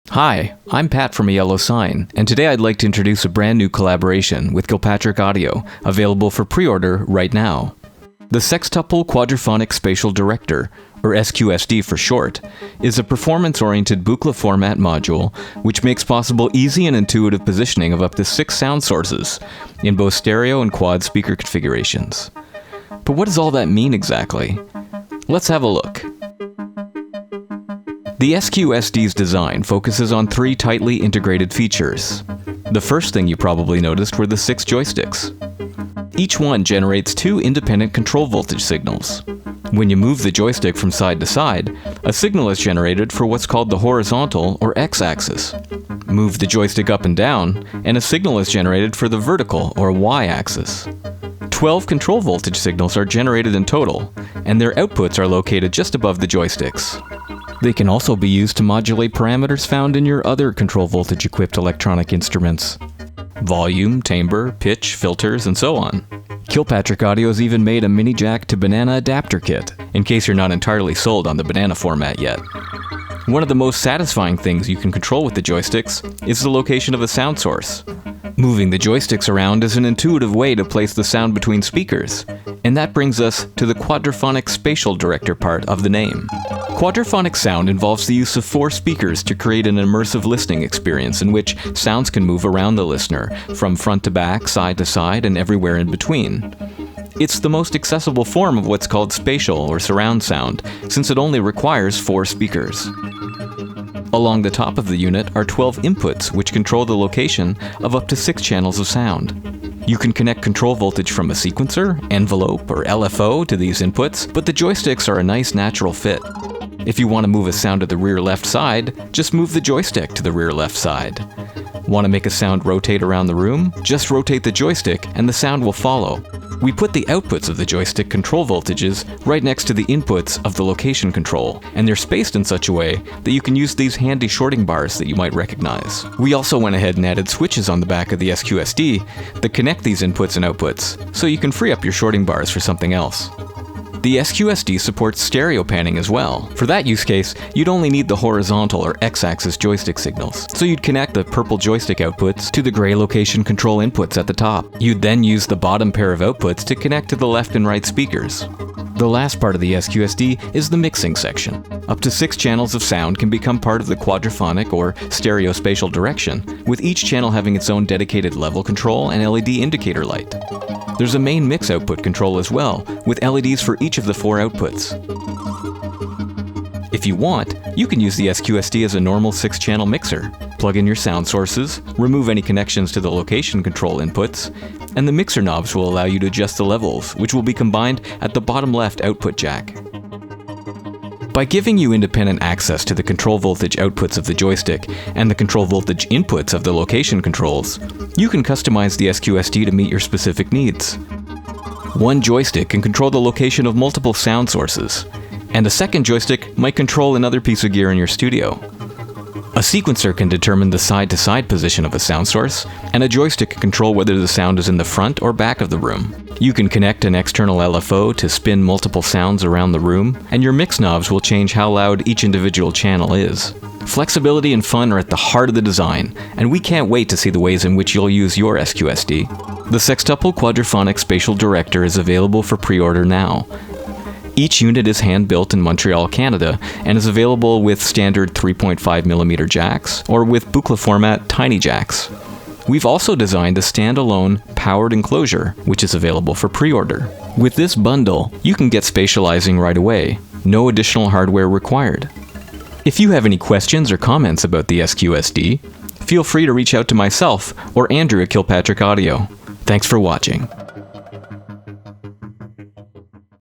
Hi, I'm Pat from A Yellow Sign, and today I'd like to introduce a brand new collaboration with Kilpatrick Audio, available for pre-order right now. The Sextuple Quadraphonic Spatial Director, or SQSD for short, is a performance-oriented Buchla format module which makes possible easy and intuitive positioning of up to 6 sound sources in both stereo and quad speaker configurations. But what does all that mean exactly? Let's have a look. The SQSD's design focuses on 3 tightly integrated features. The first thing you probably noticed were the 6 joysticks. Each one generates 2 independent control voltage signals. When you move the joystick from side to side, a signal is generated for what's called the horizontal or x-axis. Move the joystick up and down, and a signal is generated for the vertical or y-axis. 12 control voltage signals are generated in total, and their outputs are located just above the joysticks. They can also be used to modulate parameters found in your other control voltage-equipped electronic instruments. Volume, timbre, pitch, filters, and so on. Kilpatrick Audio's even made a mini jack to banana adapter kit, in case you're not entirely sold on the banana format yet. One of the most satisfying things you can control with the joysticks is the location of a sound source. Moving the joysticks around is an intuitive way to place the sound between speakers, and that brings us to the Quadraphonic Spatial Director part of the name. Quadraphonic sound involves the use of 4 speakers to create an immersive listening experience in which sounds can move around the listener, from front to back, side to side, and everywhere in between. It's the most accessible form of what's called spatial or surround sound, since it only requires 4 speakers. Along the top of the unit are 12 inputs which control the location of up to 6 channels of sound. You can connect control voltage from a sequencer, envelope, or LFO to these inputs, but the joysticks are a nice natural fit. If you want to move a sound to the rear left side, just move the joystick to the rear left side. Want to make a sound rotate around the room? Just rotate the joystick and the sound will follow. We put the outputs of the joystick control voltages right next to the inputs of the location control, and they're spaced in such a way that you can use these handy shorting bars that you might recognize. We also went ahead and added switches on the back of the SQSD that connect these inputs and outputs, so you can free up your shorting bars for something else. The SQSD supports stereo panning as well. For that use case, you'd only need the horizontal or x-axis joystick signals. So you'd connect the purple joystick outputs to the gray location control inputs at the top. You'd then use the bottom pair of outputs to connect to the left and right speakers. The last part of the SQSD is the mixing section. Up to 6 channels of sound can become part of the quadraphonic or stereo spatial direction, with each channel having its own dedicated level control and LED indicator light. There's a main mix output control as well, with LEDs for each of the 4 outputs. If you want, you can use the SQSD as a normal 6-channel mixer. Plug in your sound sources, remove any connections to the location control inputs, and the mixer knobs will allow you to adjust the levels, which will be combined at the bottom left output jack. By giving you independent access to the control voltage outputs of the joystick and the control voltage inputs of the location controls, you can customize the SQSD to meet your specific needs. One joystick can control the location of multiple sound sources, and a second joystick might control another piece of gear in your studio. A sequencer can determine the side-to-side position of a sound source, and a joystick can control whether the sound is in the front or back of the room. You can connect an external LFO to spin multiple sounds around the room, and your mix knobs will change how loud each individual channel is. Flexibility and fun are at the heart of the design, and we can't wait to see the ways in which you'll use your SQSD. The Sextuple Quadraphonic Spatial Director is available for pre-order now. Each unit is hand-built in Montreal, Canada, and is available with standard 3.5mm jacks, or with Buchla format tiny jacks. We've also designed a standalone, powered enclosure, which is available for pre-order. With this bundle, you can get spatializing right away. No additional hardware required. If you have any questions or comments about the SQSD, feel free to reach out to myself or Andrew at Kilpatrick Audio. Thanks for watching.